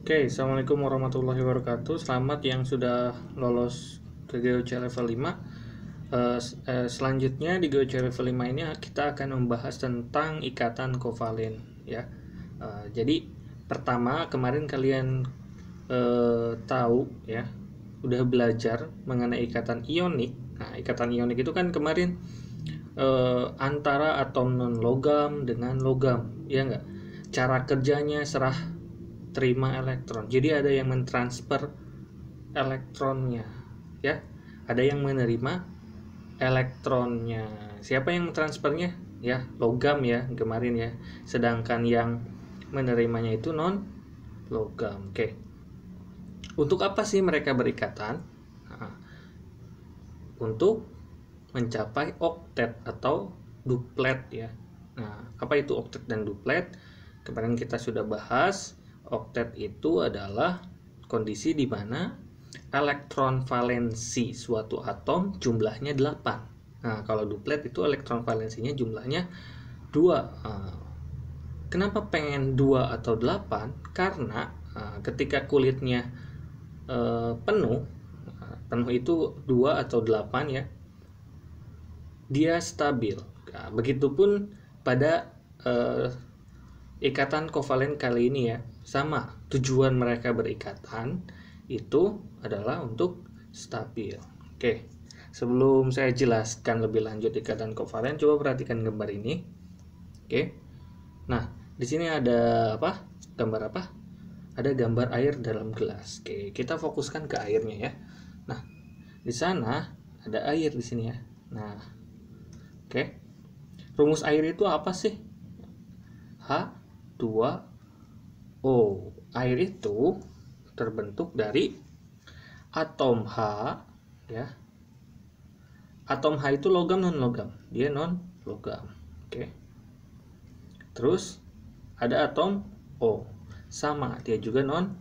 Oke, Assalamualaikum warahmatullahi wabarakatuh. Selamat yang sudah lolos ke GOC level 5. Selanjutnya di GOC level 5 ini kita akan membahas tentang ikatan kovalen ya. Jadi pertama kemarin kalian tahu ya, udah belajar mengenai ikatan ionik. Nah, ikatan ionik itu kan kemarin antara atom non logam dengan logam, ya enggak? Cara kerjanya serah terima elektron. Jadi ada yang mentransfer elektronnya, ya. Ada yang menerima elektronnya. Siapa yang mentransfernya? Ya, logam ya kemarin ya. Sedangkan yang menerimanya itu non logam. Oke. Untuk apa sih mereka berikatan? Nah, untuk mencapai oktet atau duplet ya. Nah, apa itu oktet dan duplet? Kemarin kita sudah bahas. Oktet itu adalah kondisi di mana elektron valensi suatu atom jumlahnya 8. Nah, kalau duplet itu elektron valensinya jumlahnya 2. Kenapa pengen 2 atau 8? Karena ketika kulitnya penuh itu 2 atau 8 ya, dia stabil. Nah, begitupun pada ikatan kovalen kali ini ya, sama. Tujuan mereka berikatan itu adalah untuk stabil. Oke, sebelum saya jelaskan lebih lanjut ikatan kovalen, coba perhatikan gambar ini. Oke, nah di sini ada apa? Gambar apa? Ada gambar air dalam gelas. Oke, kita fokuskan ke airnya ya. Nah, di sana ada air di sini ya. Nah, oke, rumus air itu apa sih? H2O. Air itu terbentuk dari atom H ya. Atom H itu logam non logam? Dia non logam. Oke. Terus ada atom O. Sama, dia juga non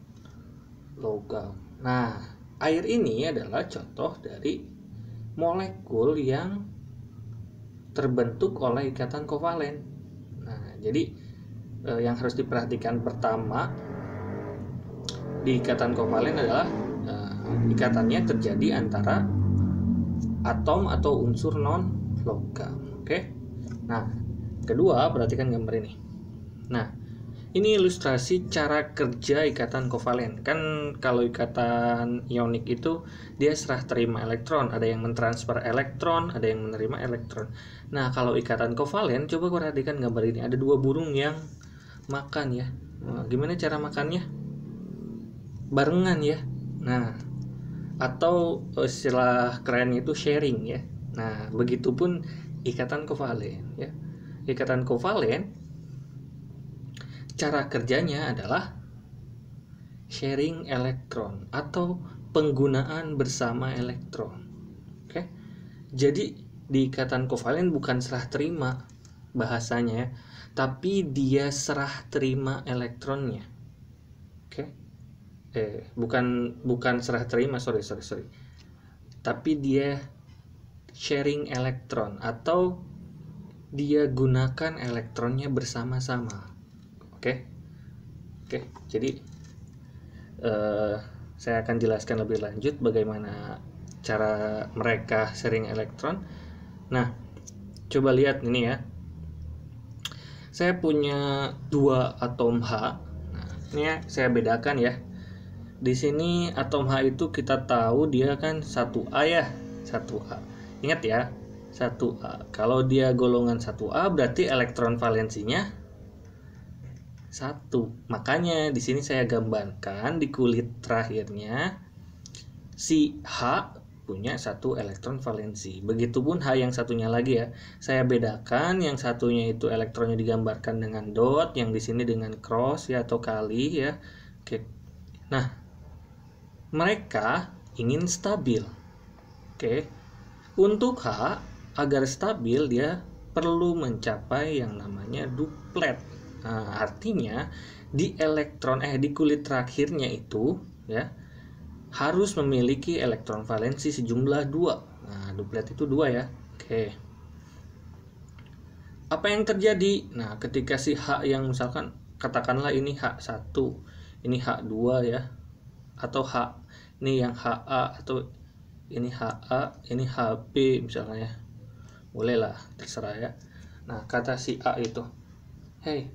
logam. Nah, air ini adalah contoh dari molekul yang terbentuk oleh ikatan kovalen. Nah, jadi yang harus diperhatikan pertama di ikatan kovalen adalah ikatannya terjadi antara atom atau unsur non logam. Oke. Nah, kedua, perhatikan gambar ini. Nah, ini ilustrasi cara kerja ikatan kovalen. Kan kalau ikatan ionik itu dia serah terima elektron, ada yang mentransfer elektron, ada yang menerima elektron. Nah, kalau ikatan kovalen, coba perhatikan gambar ini. Ada 2 burung yang makan ya. Nah, gimana cara makannya? Barengan ya. Nah, atau istilah kerennya itu sharing ya. Nah, begitupun ikatan kovalen ya. Ikatan kovalen cara kerjanya adalah sharing elektron atau penggunaan bersama elektron. Oke. Jadi di ikatan kovalen bukan serah terima bahasanya, tapi dia serah terima elektronnya. Oke. Bukan serah terima, sorry. Tapi dia sharing elektron atau dia gunakan elektronnya bersama-sama. Oke. Jadi saya akan jelaskan lebih lanjut bagaimana cara mereka sharing elektron. Nah, coba lihat ini ya. Saya punya 2 atom H. Nah, ini ya, saya bedakan ya. Di sini atom H itu kita tahu dia kan 1A ya, 1A. Ingat ya, 1A. Kalau dia golongan 1A berarti elektron valensinya 1. Makanya di sini saya gambarkan di kulit terakhirnya si H punya 1 elektron valensi. Begitupun H yang satunya lagi ya. Saya bedakan, yang satunya itu elektronnya digambarkan dengan dot, yang di sini dengan cross ya atau kali ya. Oke. Nah, mereka ingin stabil. Oke. Untuk H agar stabil dia perlu mencapai yang namanya duplet. Nah, artinya di kulit terakhirnya itu ya harus memiliki elektron valensi sejumlah 2. Nah, duplet itu 2 ya. Oke. Apa yang terjadi? Nah, ketika si H yang misalkan katakanlah ini H1, ini H2 ya, atau ini yang HA, atau ini HA, ini HB misalnya ya. Boleh lah, terserah ya. Nah, kata si A itu, hey,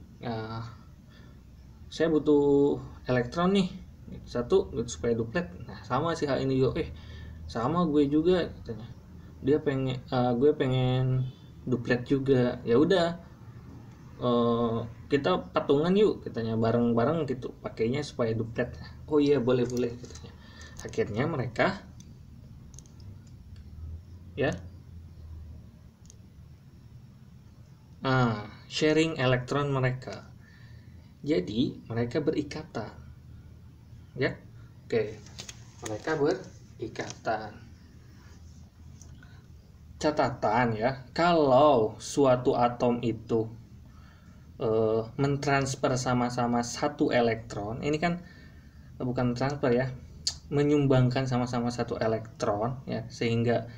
saya butuh elektron nih satu supaya duplet. Nah, sama si H ini juga, sama gue juga katanya. Dia pengen, gue pengen duplet juga. Ya udah, kita patungan yuk katanya, bareng-bareng gitu pakainya supaya duplet. Oh iya, boleh katanya. Akhirnya mereka ya sharing elektron mereka. Jadi mereka berikatan ya. Oke, mereka berikatan. Catatan ya, kalau suatu atom itu mentransfer sama-sama satu elektron, ini kan bukan transfer ya, menyumbangkan sama-sama satu elektron ya, sehingga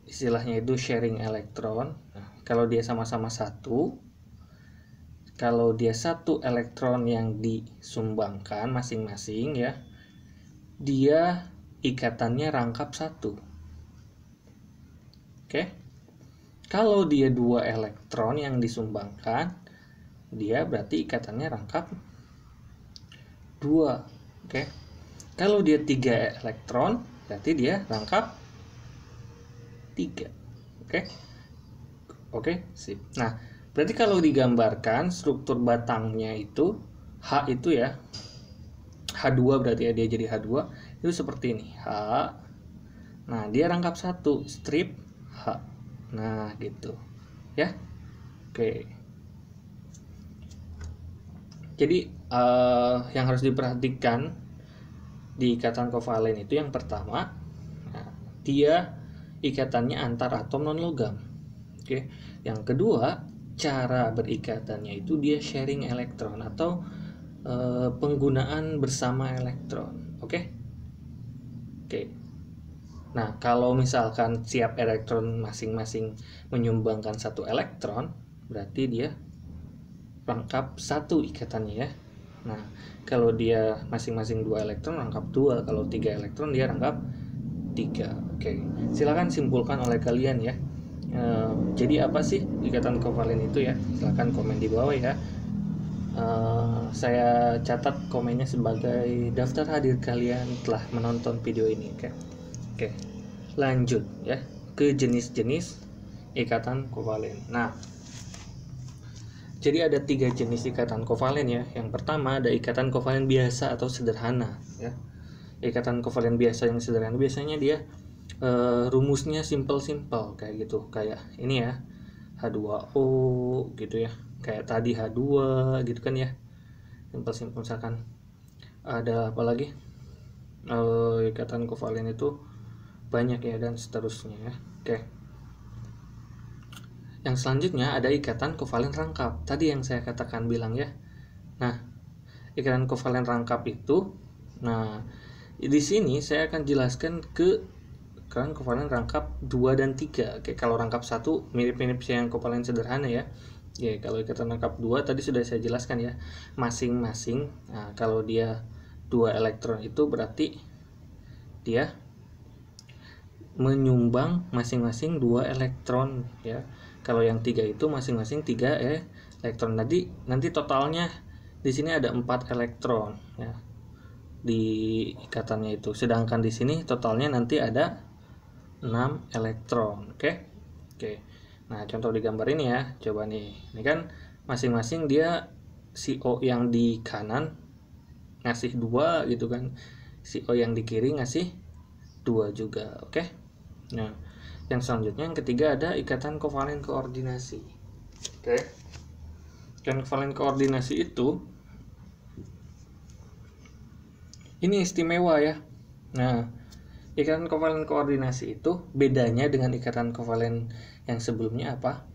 istilahnya itu sharing elektron. Nah, kalau dia sama-sama satu, kalau dia satu elektron yang disumbangkan masing-masing ya, dia ikatannya rangkap satu. Oke. Kalau dia dua elektron yang disumbangkan, dia berarti ikatannya rangkap 2. Oke. Kalau dia 3 elektron, berarti dia rangkap 3. Oke, sip. Nah, berarti kalau digambarkan struktur batangnya itu H itu ya, H2 berarti ya, dia jadi H2 itu seperti ini. H. Nah, dia rangkap 1, strip H. Nah, gitu. Ya. Oke. Jadi yang harus diperhatikan di ikatan kovalen itu yang pertama, dia ikatannya antar atom non logam. Oke. Yang kedua, cara berikatannya itu dia sharing elektron atau penggunaan bersama elektron. Oke. Nah, kalau misalkan siap elektron masing-masing menyumbangkan satu elektron, berarti dia rangkap 1 ikatannya ya. Nah, kalau dia masing-masing 2 elektron rangkap 2, kalau 3 elektron dia rangkap 3. Oke, silakan simpulkan oleh kalian ya. Jadi apa sih ikatan kovalen itu ya? Silakan komen di bawah ya. Saya catat komennya sebagai daftar hadir kalian telah menonton video ini. Oke, lanjut ya ke jenis-jenis ikatan kovalen. Nah, jadi ada 3 jenis ikatan kovalen ya. Yang pertama ada ikatan kovalen biasa atau sederhana ya. Ikatan kovalen biasa yang sederhana biasanya dia rumusnya simple kayak gitu. Kayak ini ya, H2O gitu ya. Kayak tadi H2 gitu kan ya. Simple misalkan ada apa lagi? Ikatan kovalen itu banyak ya, dan seterusnya ya. Oke. Yang selanjutnya ada ikatan kovalen rangkap. Tadi yang saya katakan bilang ya. Nah, ikatan kovalen rangkap itu, nah di sini saya akan jelaskan ke ikatan kovalen rangkap 2 dan 3. Oke, kalau rangkap 1 mirip-mirip yang kovalen sederhana ya. Ya, kalau ikatan rangkap 2 tadi sudah saya jelaskan ya. Masing-masing, nah kalau dia 2 elektron itu berarti dia menyumbang masing-masing 2 elektron ya. Kalau yang 3 itu masing-masing 3 elektron. Nanti totalnya di sini ada 4 elektron ya di ikatannya itu. Sedangkan di sini totalnya nanti ada 6 elektron. Oke. Nah, contoh di gambar ini ya. Coba nih. Ini kan masing-masing dia si O yang di kanan ngasih 2 gitu kan. Si O yang di kiri ngasih 2 juga. Oke. Nah, yang selanjutnya yang ketiga ada ikatan kovalen koordinasi. Oke. Ikatan kovalen koordinasi itu ini istimewa ya. Nah, ikatan kovalen koordinasi itu bedanya dengan ikatan kovalen yang sebelumnya apa?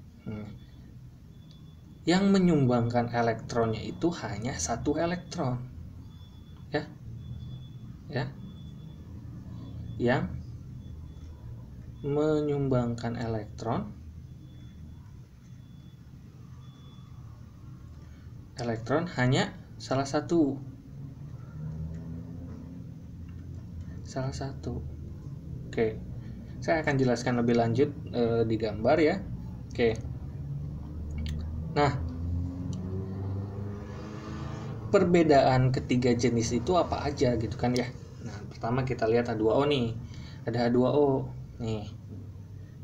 Yang menyumbangkan elektronnya itu hanya 1 elektron. Ya. Yang menyumbangkan elektron hanya salah satu salah satu. Oke, saya akan jelaskan lebih lanjut di gambar ya. Oke, nah perbedaan ketiga jenis itu apa aja gitu kan ya. Nah, pertama kita lihat H2O nih. Ada H2O nih.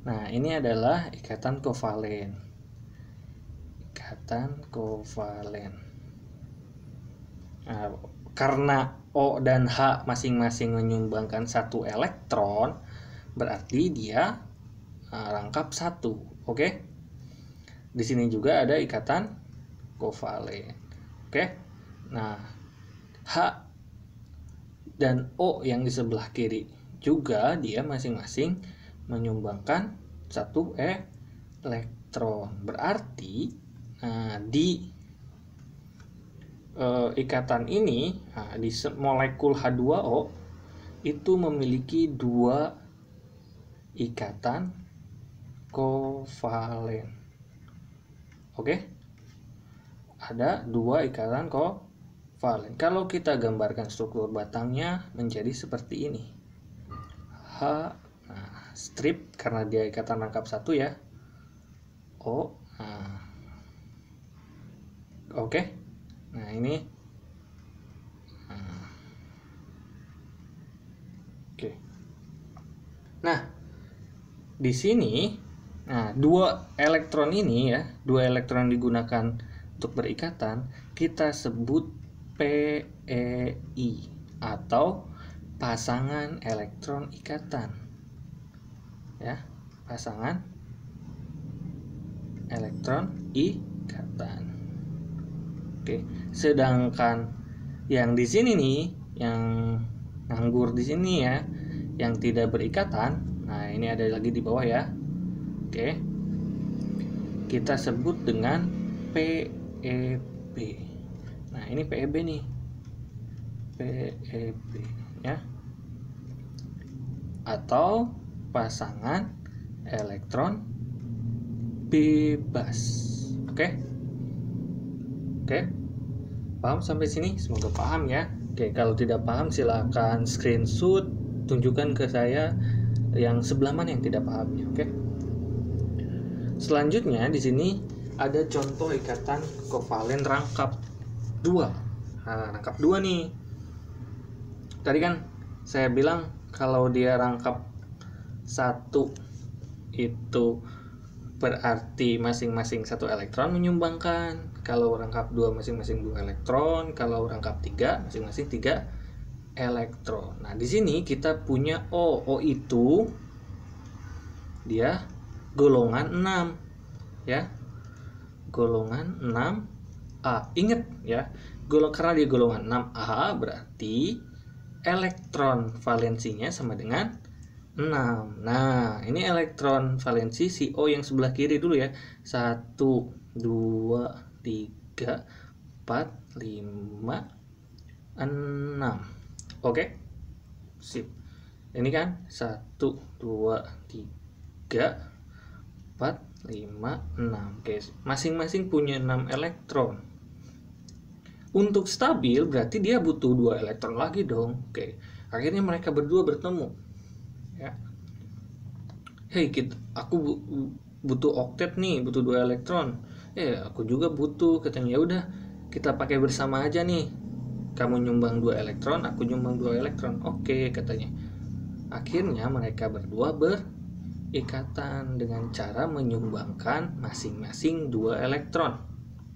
Nah, ini adalah ikatan kovalen. Ikatan kovalen. Nah, karena O dan H masing-masing menyumbangkan satu elektron, berarti dia rangkap satu. Oke? Di sini juga ada ikatan kovalen. Oke? Nah, H dan O yang di sebelah kiri juga dia masing-masing menyumbangkan satu elektron. Berarti di ikatan ini, di molekul H2O itu memiliki dua ikatan kovalen. Oke? Ada dua ikatan kovalen. Kalau kita gambarkan struktur batangnya menjadi seperti ini. Strip karena dia ikatan rangkap satu ya. O. Oke. Nah, ini. Oke. Nah, di sini dua elektron ini ya, dua elektron digunakan untuk berikatan, kita sebut PEI atau pasangan elektron ikatan. Ya, pasangan elektron ikatan. Oke, sedangkan yang di sini nih, yang nganggur di sini ya, yang tidak berikatan. Nah, ini ada lagi di bawah ya. Oke. Kita sebut dengan PEB. Nah, ini PEB nih. PEB ya. Atau pasangan elektron bebas. Oke? Oke, paham sampai sini? Semoga paham ya. Oke, kalau tidak paham silakan screenshot, tunjukkan ke saya yang sebelah mana yang tidak pahamnya. Oke. Selanjutnya di sini ada contoh ikatan kovalen rangkap 2. Nah, rangkap 2 nih. Tadi kan saya bilang kalau dia rangkap 1 itu berarti masing-masing satu elektron menyumbangkan. Kalau rangkap 2 masing-masing 2 elektron, kalau rangkap 3 masing-masing 3 elektron. Nah, di sini kita punya O. O itu dia golongan 6 ya. Golongan 6A. Ingat ya, karena dia golongan 6A berarti elektron valensinya sama dengan 6. Nah, ini elektron valensi si O yang sebelah kiri dulu ya. 1, 2, 3, 4, 5, 6. Oke? Sip. Ini kan 1, 2, 3, 4, 5, 6. Oke, masing-masing punya 6 elektron. Untuk stabil berarti dia butuh 2 elektron lagi dong. Oke. Akhirnya mereka berdua bertemu. Ya. Hei, aku butuh oktet nih, butuh 2 elektron. Aku juga butuh, katanya. Ya udah, kita pakai bersama aja nih. Kamu nyumbang 2 elektron, aku nyumbang 2 elektron. Oke, katanya. Akhirnya mereka berdua berikatan dengan cara menyumbangkan masing-masing 2 elektron.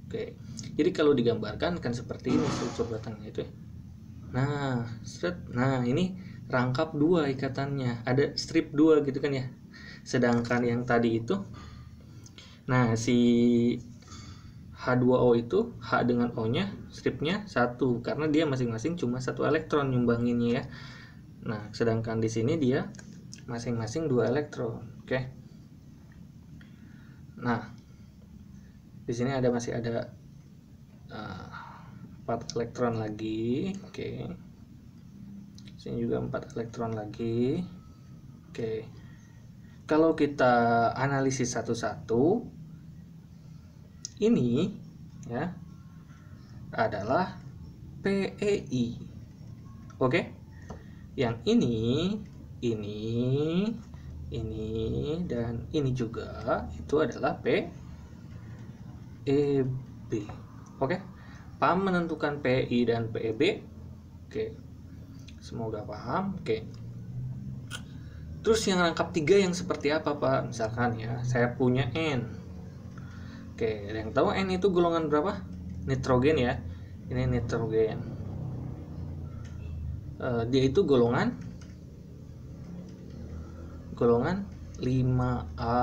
Oke. Jadi kalau digambarkan kan seperti ini struktur batangnya itu ya. Nah, ini rangkap 2 ikatannya. Ada strip 2 gitu kan ya. Sedangkan yang tadi itu, nah si H2O itu, H dengan O-nya, stripnya 1 karena dia masing-masing cuma 1 elektron nyumbanginnya ya. Nah, sedangkan di sini dia masing-masing 2 elektron. Oke. Nah, di sini masih ada 4 elektron lagi. Oke. Sini juga 4 elektron lagi. Oke. Kalau kita analisis satu-satu, ini ya adalah PEI. Oke? Yang ini, dan ini juga itu adalah PEB. Oke, paham menentukan PI dan PEB? Oke, semoga paham. Oke, terus yang rangkap 3 yang seperti apa, Pak? Misalkan ya, saya punya N. Oke, yang tahu N itu golongan berapa? Nitrogen ya. Ini nitrogen. Dia itu golongan 5A.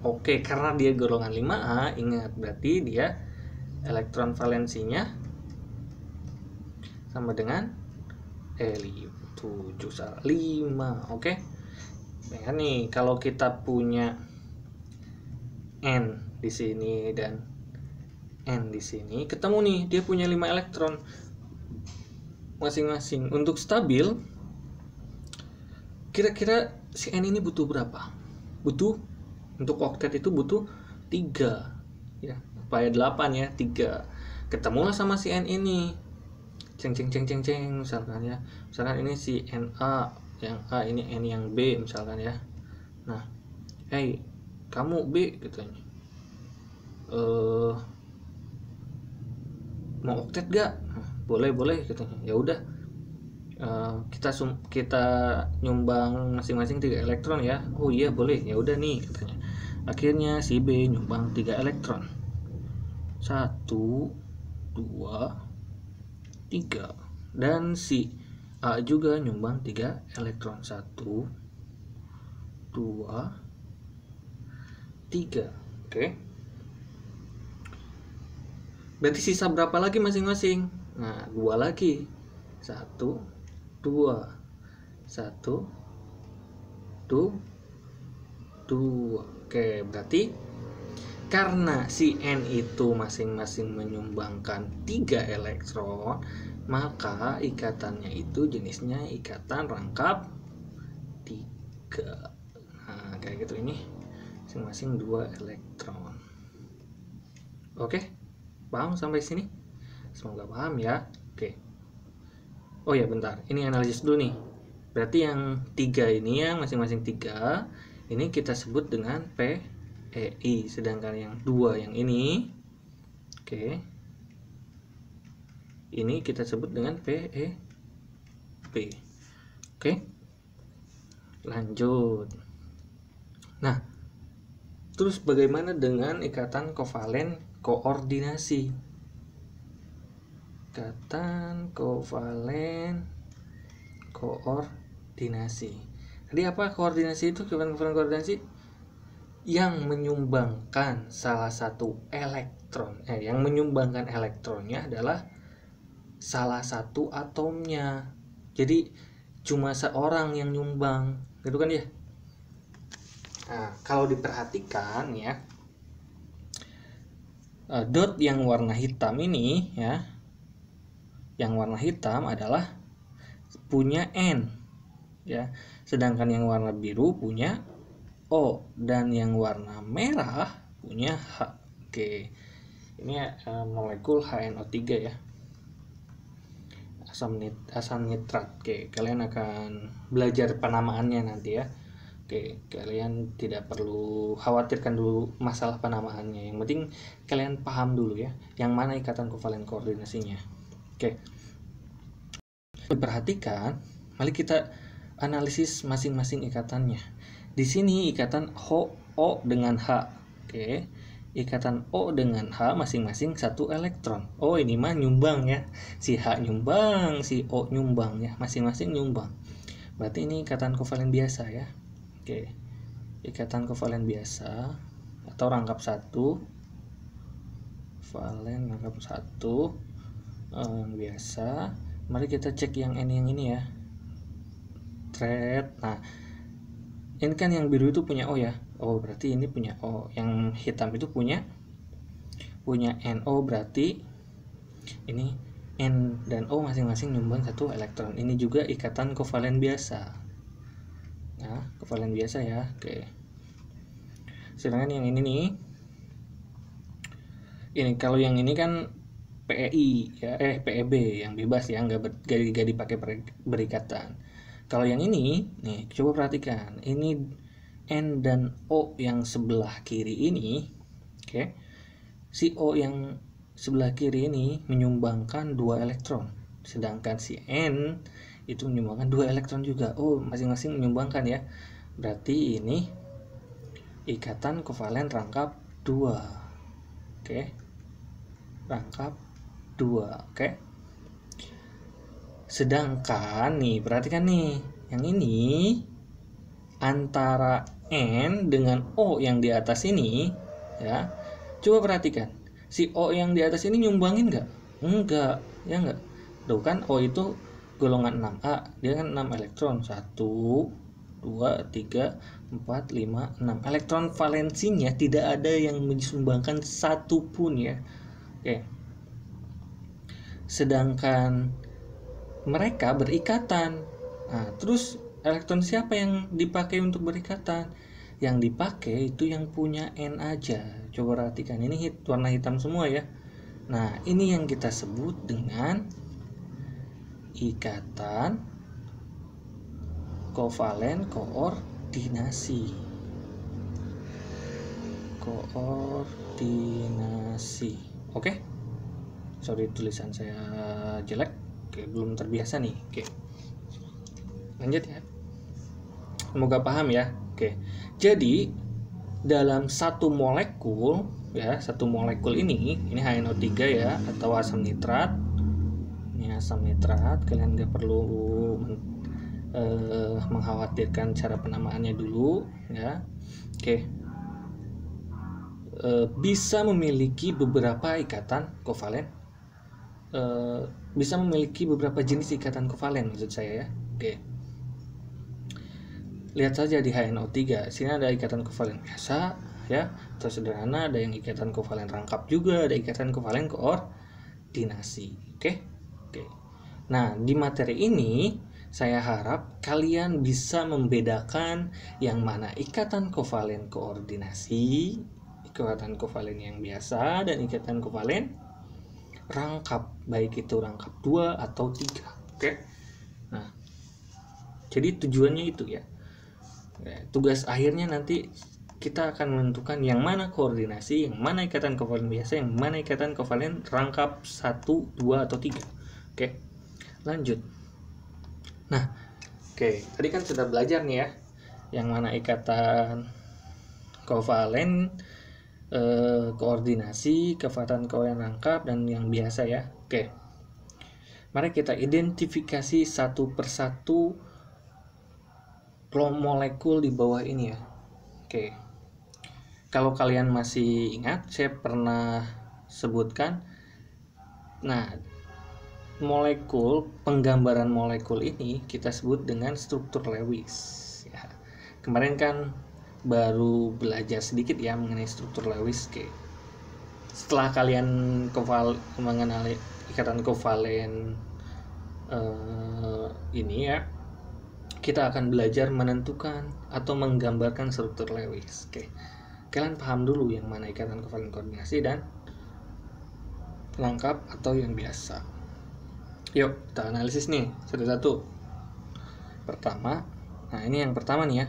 Oke, karena dia golongan 5A, ingat berarti dia elektron valensinya sama dengan 5. Oke. Nah, nih kalau kita punya N di sini dan N di sini, ketemu nih dia punya 5 elektron masing-masing. Untuk stabil, kira-kira si N ini butuh berapa? Untuk oktet itu butuh 3 ya, supaya 8 ya, 3. Ketemulah sama si N ini. Ceng misalkan ya. Misalkan ini si Na, yang A ini N yang B misalkan ya. Nah, hey, kamu B katanya. Mau oktet gak? Nah, boleh katanya. Ya udah. Kita nyumbang masing-masing 3 elektron ya. Oh iya boleh, ya udah nih katanya. Akhirnya si B nyumbang 3 elektron. 1, 2, 3. Dan si A juga nyumbang 3 elektron. 1, 2, 3. Oke. Berarti sisa berapa lagi masing-masing? Nah, 2 lagi. 1, 2, 1, 2. Oke, berarti karena si N itu masing-masing menyumbangkan 3 elektron, maka ikatannya itu jenisnya ikatan rangkap 3. Nah, kayak gitu, ini masing-masing 2 elektron. Oke, paham sampai sini? Semoga paham ya. Oke. Oh ya, bentar, ini analisis dulu nih. Berarti yang 3 ini, yang masing-masing 3 ini kita sebut dengan PEI, sedangkan yang 2 yang ini, oke, ini kita sebut dengan PEB. Oke, lanjut. Nah, terus bagaimana dengan ikatan kovalen koordinasi? Ikatan kovalen koordinasi. Tadi apa koordinasi itu? Ikatan kovalen koordinasi yang menyumbangkan salah satu elektron. Yang menyumbangkan elektronnya adalah salah satu atomnya. Jadi cuma seorang yang nyumbang, gitu kan ya? Nah, kalau diperhatikan ya, dot yang warna hitam ini ya, yang warna hitam adalah punya N ya, sedangkan yang warna biru punya O, dan yang warna merah punya H. Oke, ini molekul HNO3 ya, asam nitrat. Oke, kalian akan belajar penamaannya nanti ya. Oke, kalian tidak perlu khawatirkan dulu masalah penamaannya. Yang penting kalian paham dulu ya, yang mana ikatan kovalen koordinasinya. Oke. Perhatikan, mari kita analisis masing-masing ikatannya. Di sini ikatan O dengan H. Oke. Ikatan O dengan H masing-masing 1 elektron. Oh, ini mah nyumbang ya. Si H nyumbang, si O nyumbang ya, masing-masing nyumbang. Berarti ini ikatan kovalen biasa ya. Oke. Ikatan kovalen biasa atau rangkap 1. Valen rangkap 1 biasa. Mari kita cek yang N yang ini ya. Thread. Nah, ini kan yang biru itu punya O ya. Oh, berarti ini punya O. Yang hitam itu punya NO, berarti ini N dan O masing-masing nyumbang 1 elektron. Ini juga ikatan kovalen biasa. Nah, kovalen biasa ya. Oke. Sedangkan yang ini nih, ini kalau yang ini kan PEI ya, PEB yang bebas ya, nggak dipakai berikatan. Kalau yang ini, nih coba perhatikan, ini N dan O yang sebelah kiri ini, oke, si O yang sebelah kiri ini menyumbangkan 2 elektron, sedangkan si N itu menyumbangkan 2 elektron juga. Oh, masing-masing menyumbangkan ya. Berarti ini ikatan kovalen rangkap 2. Oke. Rangkap 2, oke. Sedangkan nih, perhatikan nih, yang ini antara N dengan O yang di atas ini, ya. Coba perhatikan, si O yang di atas ini nyumbangin nggak? Enggak, ya nggak? Tuh kan O itu golongan 6A, dia kan 6 elektron, 1, 2, 3, 4, 5, 6. Elektron valensinya tidak ada yang disumbangkan satu pun ya. Oke. Sedangkan mereka berikatan. Nah, terus elektron siapa yang dipakai untuk berikatan? Yang dipakai itu yang punya N aja. Coba perhatikan, ini warna hitam semua ya. Nah, ini yang kita sebut dengan ikatan kovalen koordinasi. Koordinasi. Oke? Sorry, tulisan saya jelek. Oke, belum terbiasa nih. Oke. Lanjut ya. Semoga paham ya. Oke. Jadi dalam satu molekul ya, satu molekul ini HNO3 ya, atau asam nitrat. Ini asam nitrat, kalian gak perlu mengkhawatirkan cara penamaannya dulu ya. Oke. Bisa memiliki beberapa ikatan kovalen. Bisa memiliki beberapa jenis ikatan kovalen maksud saya ya. Oke. Lihat saja di HNO3, sini ada ikatan kovalen biasa ya, atau sederhana, ada yang ikatan kovalen rangkap juga, ada ikatan kovalen koordinasi. Oke. Nah, di materi ini saya harap kalian bisa membedakan yang mana ikatan kovalen koordinasi, ikatan kovalen yang biasa, dan ikatan kovalen rangkap, baik itu rangkap 2 atau 3. Oke. Nah, jadi tujuannya itu ya. Tugas akhirnya nanti kita akan menentukan yang mana koordinasi, yang mana ikatan kovalen biasa, yang mana ikatan kovalen rangkap 1, 2 atau 3. Oke. Lanjut. Nah, oke, tadi kan sudah belajar nih ya, yang mana ikatan kovalen koordinasi, ikatan kovalen rangkap, dan yang biasa ya. Oke. Mari kita identifikasi satu persatu molekul di bawah ini ya. Oke. Kalau kalian masih ingat, saya pernah sebutkan. Nah, molekul, penggambaran molekul ini kita sebut dengan struktur Lewis ya. Kemarin kan baru belajar sedikit ya mengenai struktur Lewis. Oke. Setelah kalian mengenali ikatan kovalen ini ya, kita akan belajar menentukan atau menggambarkan struktur Lewis. Oke. Kalian paham dulu yang mana ikatan kovalen koordinasi dan lengkap atau yang biasa. Yuk, kita analisis nih satu-satu. Pertama, nah ini yang pertama nih ya.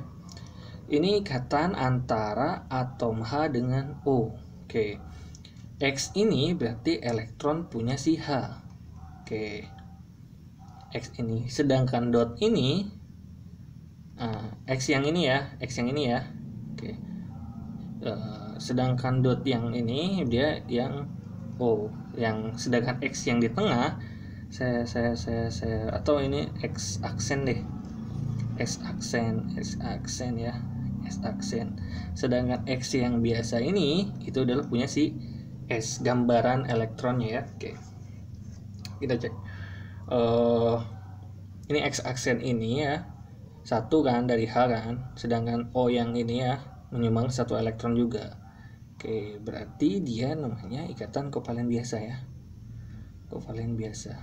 Ini ikatan antara atom H dengan O. Oke. X ini berarti elektron punya si H. Oke. X ini, sedangkan dot ini X yang ini ya, Oke. Sedangkan dot yang ini dia yang O, yang sedangkan X yang di tengah saya atau ini X aksen deh. X aksen ya. S aksen. Sedangkan X yang biasa ini itu adalah punya si S, gambaran elektronnya ya. Oke. Kita cek. Ini X aksen ini ya. Satu kan dari H kan, sedangkan O yang ini ya menyumbang satu elektron juga. Oke, berarti dia namanya ikatan kovalen biasa ya. Kovalen biasa.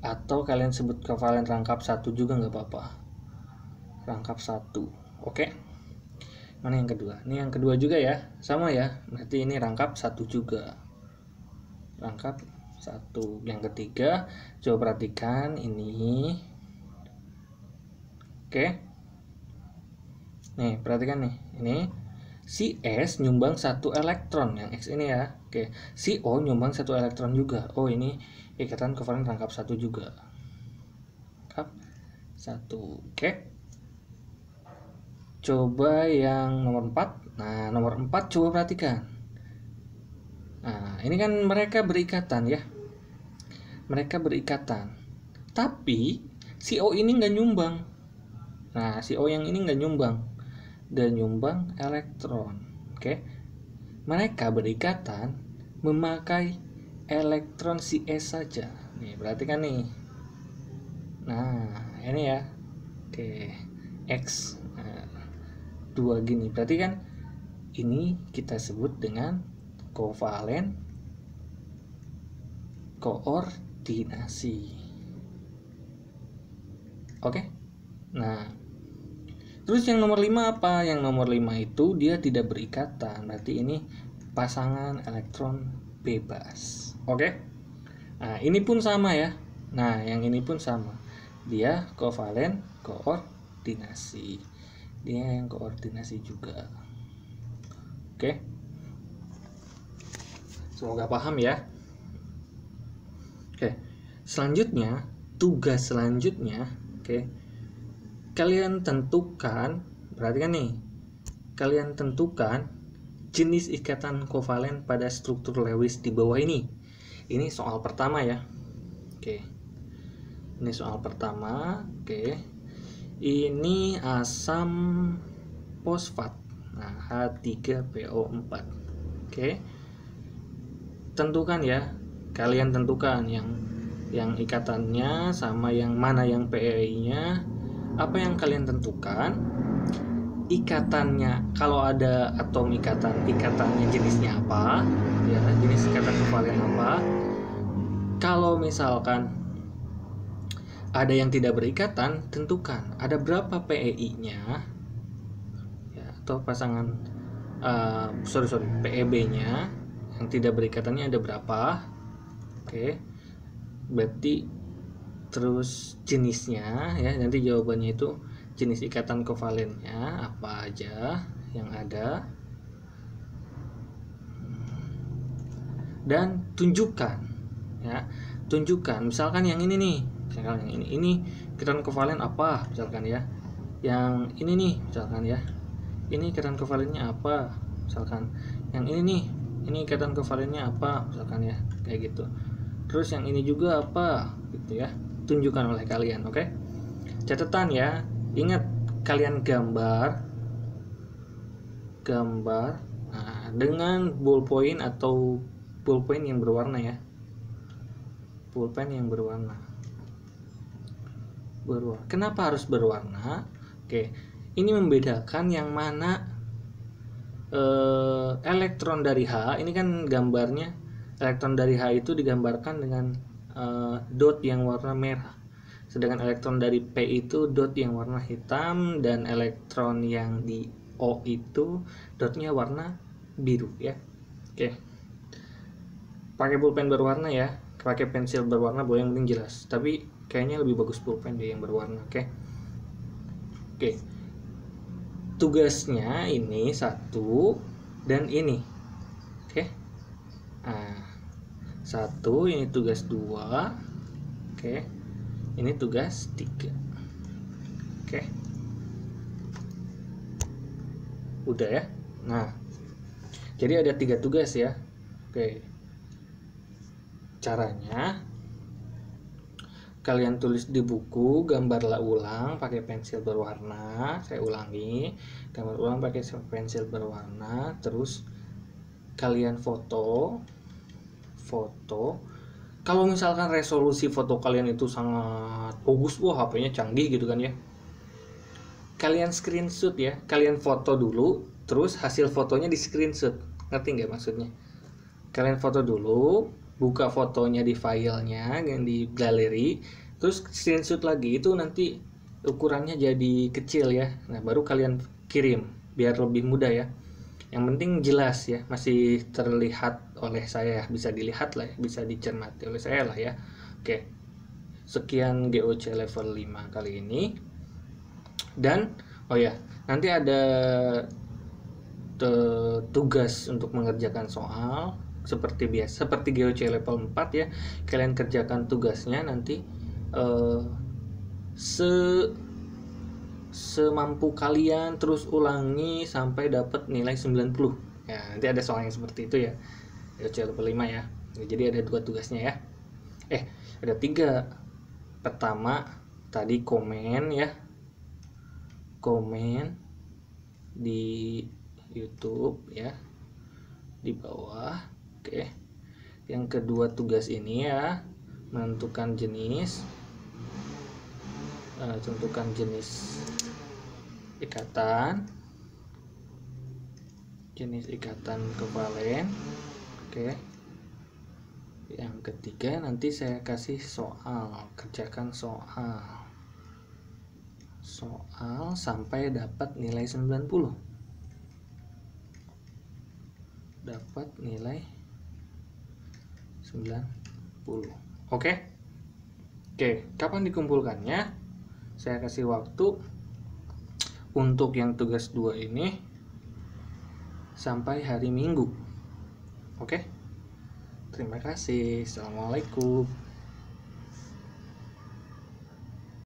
Atau kalian sebut kovalen rangkap 1 juga nggak apa-apa. Rangkap 1. Oke. Mana yang kedua? Ini yang kedua juga ya. Sama ya. Berarti ini rangkap 1 juga. Rangkap 1. Yang ketiga, coba perhatikan ini Oke. Nih, perhatikan nih. Ini si S nyumbang 1 elektron yang X ini ya. Oke. Si O nyumbang 1 elektron juga. Oh, ini ikatan kovalen rangkap 1 juga. Rangkap 1. Oke. Coba yang nomor 4. Nah, nomor 4 coba perhatikan. Nah, ini kan mereka berikatan ya. Mereka berikatan. Tapi si O ini nggak nyumbang. Nah, si O yang ini nggak nyumbang. Dan nyumbang elektron. Oke. Mereka berikatan memakai elektron si S saja. Nih, perhatikan nih. Nah, ini ya. Oke. X. Nah, 2 gini. Berarti kan ini kita sebut dengan kovalen koordinasi. Oke. Nah, terus yang nomor 5 apa? Yang nomor 5 itu dia tidak berikatan. Berarti ini pasangan elektron bebas. Oke. Nah, ini pun sama ya. Nah, yang ini pun sama. Dia kovalen koordinasi. Dia yang koordinasi juga. Oke. Semoga paham ya. Oke. Selanjutnya, tugas selanjutnya, oke. Kalian tentukan, perhatikan nih. Kalian tentukan jenis ikatan kovalen pada struktur Lewis di bawah ini. Ini soal pertama ya. Oke. Ini soal pertama, oke. Ini asam fosfat. Nah, H3PO4. Oke. Tentukan ya. Kalian tentukan yang ikatannya sama yang mana yang PEI-nya. Apa yang kalian tentukan? Ikatannya, kalau ada atom ikatannya jenisnya apa? Ya, jenis ikatan kovalen apa? Kalau misalkan ada yang tidak berikatan, tentukan ada berapa PEI-nya, ya, atau pasangan PEB-nya yang tidak berikatannya ada berapa? Oke, berarti terus jenisnya ya, nanti jawabannya itu jenis ikatan kovalennya apa aja yang ada, dan tunjukkan ya, tunjukkan misalkan yang ini nih, misalkan yang ini ikatan kovalen apa misalkan ya, yang ini nih misalkan ya, ini ikatan kovalennya apa misalkan, yang ini nih, ini ikatan kovalennya apa misalkan ya, kayak gitu. Terus yang ini juga apa gitu ya, tunjukkan oleh kalian. Oke. Catatan ya, ingat kalian gambar nah, dengan ballpoint atau pulpen yang berwarna ya, pulpen yang berwarna. Kenapa harus berwarna? Oke, ini membedakan yang mana elektron dari H. Ini kan gambarnya elektron dari H itu digambarkan dengan dot yang warna merah, sedangkan elektron dari P itu dot yang warna hitam, dan elektron yang di O itu dotnya warna biru ya. Oke, pakai pulpen berwarna ya, pakai pensil berwarna boleh, yang penting jelas, tapi kayaknya lebih bagus pulpen deh yang berwarna. Oke. Tugasnya ini 1 dan ini. Oke. Nah, 1 ini tugas 2. Oke. Ini tugas 3. Oke. Udah ya. Nah, jadi ada 3 tugas ya. Oke. Caranya kalian tulis di buku, gambarlah ulang pakai pensil berwarna. Saya ulangi, gambar ulang pakai pensil berwarna, terus kalian foto. Kalau misalkan resolusi foto kalian itu sangat bagus, wah HP-nya canggih gitu kan ya, kalian screenshot ya, kalian foto dulu, terus hasil fotonya di screenshot. Ngerti nggak maksudnya? Kalian foto dulu, buka fotonya di filenya yang di galeri, terus screenshot lagi, itu nanti ukurannya jadi kecil ya. Nah, baru kalian kirim biar lebih mudah ya. Yang penting jelas ya, masih terlihat oleh saya, bisa dilihat lah ya, bisa dicermati oleh saya lah ya. Oke, sekian GOC level 5 kali ini. Dan oh ya, nanti ada tugas untuk mengerjakan soal seperti biasa, seperti GOC level 4 ya. Kalian kerjakan tugasnya nanti semampu kalian, terus ulangi sampai dapat nilai 90 ya. Nanti ada soal yang seperti itu ya, GOC level 5 ya. Jadi ada 2 tugasnya ya, ada 3. Pertama tadi komen ya, komen di YouTube ya, di bawah. Oke. Yang kedua tugas ini ya, menentukan jenis ikatan, kovalen. Oke. Yang ketiga nanti saya kasih soal, kerjakan soal sampai dapat nilai 90. Dapat nilai 90. Oke, kapan dikumpulkannya? Saya kasih waktu untuk yang tugas 2 ini sampai hari Minggu. Oke. Terima kasih. Assalamualaikum.